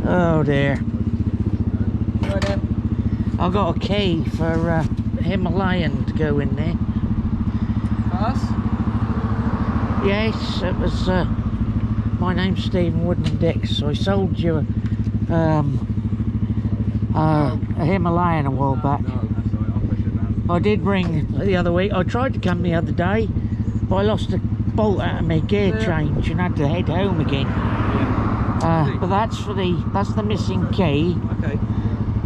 Oh dear. I got a key for Himalayan to go in there. For us? Yes, it was. My name's Stephen Woodman-Dix. So I sold you a Himalayan a while back. I did ring the other week. I tried to come the other day, but I lost a bolt out of my gear change and had to head home again. But that's the missing key. Okay.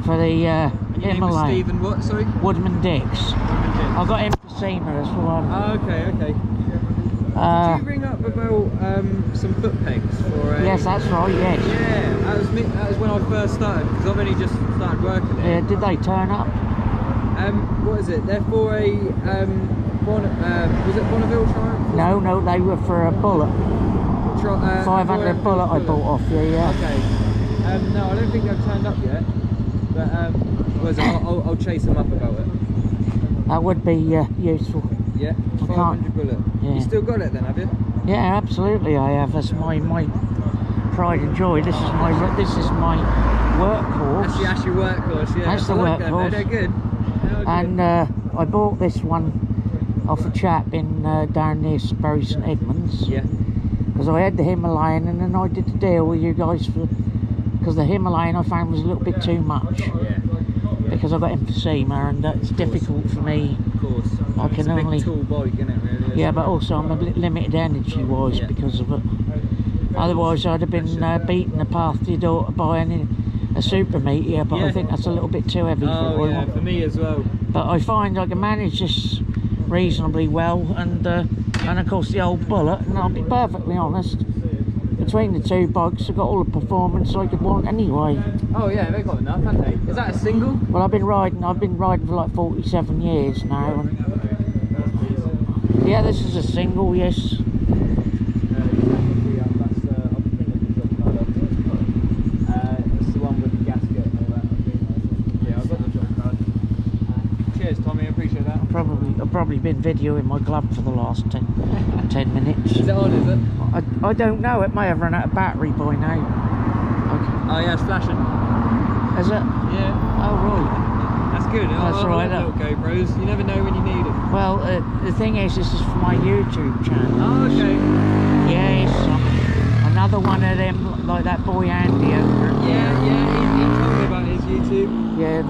For the Himalayan. Stephen what, sorry? Woodman-Dix. I got emphysema as well. Oh, okay, okay. Did you ring up about some foot pegs for a... Yes, that's right, yes. Yeah, that was when I first started, because I've only just started working there. Yeah, did they turn up? What is it? They're for a... was it Bonneville Triumph? No, they were for a bullet. 500 bullet I bought off you, yeah. Okay. No, I don't think they've turned up yet. But I'll chase them up about it. That would be useful. Yeah, 500 bullet. Yeah. You still got it then, have you? Yeah, absolutely I have. That's my pride and joy. This is my workhorse. That's your workhorse, yeah. That's the workhorse. They're good. And I bought this one off a chap in down near Bury St Edmunds. Yeah. Because I had the Himalayan and then I did the deal with you guys for, because the Himalayan I found was a little bit too much. Yeah. Because I've got emphysema and it's difficult for me. Of course. I can it's a only big tall bike, isn't it, really? Yeah, but also I'm a bit limited energy wise because of it. Otherwise I'd have been beaten the path to your daughter by a super meteor, but I think that's a little bit too heavy for yeah, for me as well. But I find I can manage this reasonably well, and of course the old bullet, and I'll be perfectly honest, between the two bikes I've got all the performance I could want anyway. Oh yeah, they've got enough, haven't they? Is that a single? Well, I've been riding for like 47 years now, and yeah, this is a single, yes. I've probably been videoing my glove for the last 10 minutes. Is it on, is it? I don't know, it may have run out of battery by now. Okay. Oh yeah, it's flashing. Is it? Yeah. Oh right. That's good. That's right. Little GoPros, you never know when you need them. Well, the thing is, this is for my YouTube channel. Oh, okay. Yes, another one of them, like that boy Andy over. Yeah, he told me about his YouTube. Yeah,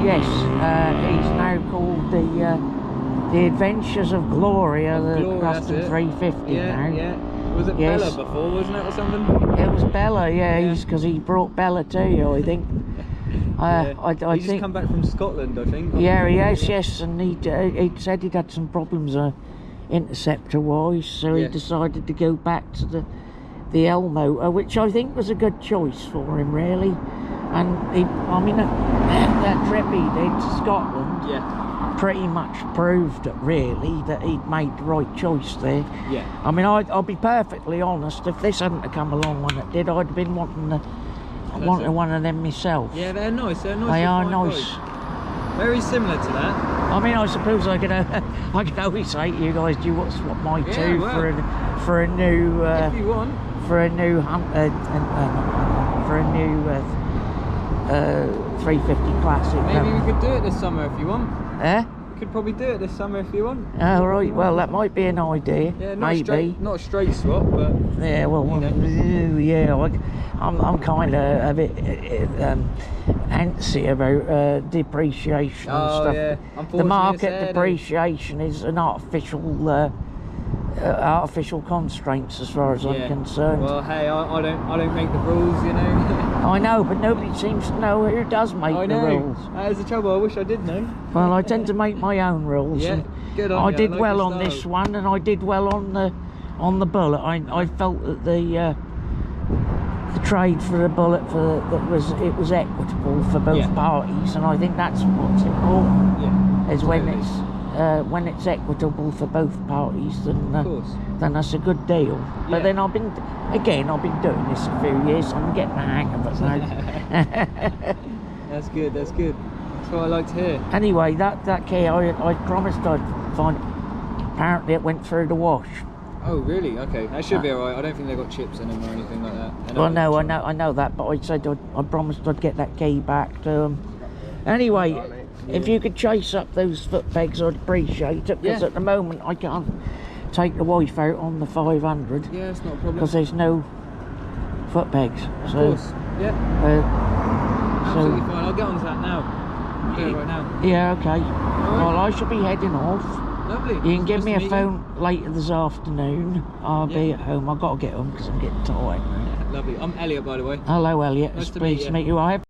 yes, he's now called the Adventures of Gloria, the Custom 350 now. Yeah. Was it Bella before, wasn't it, or something? It was Bella, yeah. Because he brought Bella to you, I think. I He's just come back from Scotland, I think. Yeah, he has, yes, and he said he'd had some problems interceptor-wise, so he decided to go back to the L motor, which I think was a good choice for him, really. And that trip he did to Scotland pretty much proved it, really, that he'd made the right choice there. Yeah. I mean, I'll be perfectly honest, if this hadn't come along when it did, I'd have been wanting one of them myself. Yeah, they're nice. They are nice. Very similar to that. I mean, I suppose I could always say to you guys, do you want to swap my two for a new if you want, for a new 350 classic. Maybe we could do it this summer if you want. Eh? We could probably do it this summer if you want. Oh right, well that might be an idea. Yeah, maybe. Not a straight swap, but yeah, well, yeah, I'm kind of a bit antsy about depreciation and stuff. Yeah. The market depreciation is an artificial constraints as far as I'm concerned. Well, hey, I don't make the rules, you know. I know, but nobody seems to know who does make the rules. That's the trouble. I wish I did know. Well, I tend to make my own rules. Yeah, good on I you. did like well on this one, and I did well on the bullet. I felt that the trade for the bullet it was equitable for both parties, and I think that's what's important. Yeah. Is when it's when it's equitable for both parties, then Of course. then that's a good deal. But Yeah. then I've been doing this a few years, so I'm getting the hang of it now. That's good, that's good. That's what I like to hear. Anyway, that key, I promised I'd find. Apparently it went through the wash. Oh, really? Okay, that should be alright. I don't think they've got chips in them or anything like that. Well, no, I know that, but I said I promised I'd get that key back to them. Anyway, if you could chase up those foot pegs, I'd appreciate it, because Yeah. at the moment I can't take the wife out on the 500 Yeah, it's not a problem. because there's no foot pegs. Of So, course. Yeah, absolutely fine. I'll get on to that now. I'll do it right now. yeah, okay. Alright. Well, I shall be heading off. Lovely. You can give Nice me to a meet phone later this afternoon. I'll be Yeah. at home. I've got to get home because I'm getting tired now. Lovely. I'm Elliot, by the way. Hello, Elliot. Nice It's to pleased meet to you. meet you. I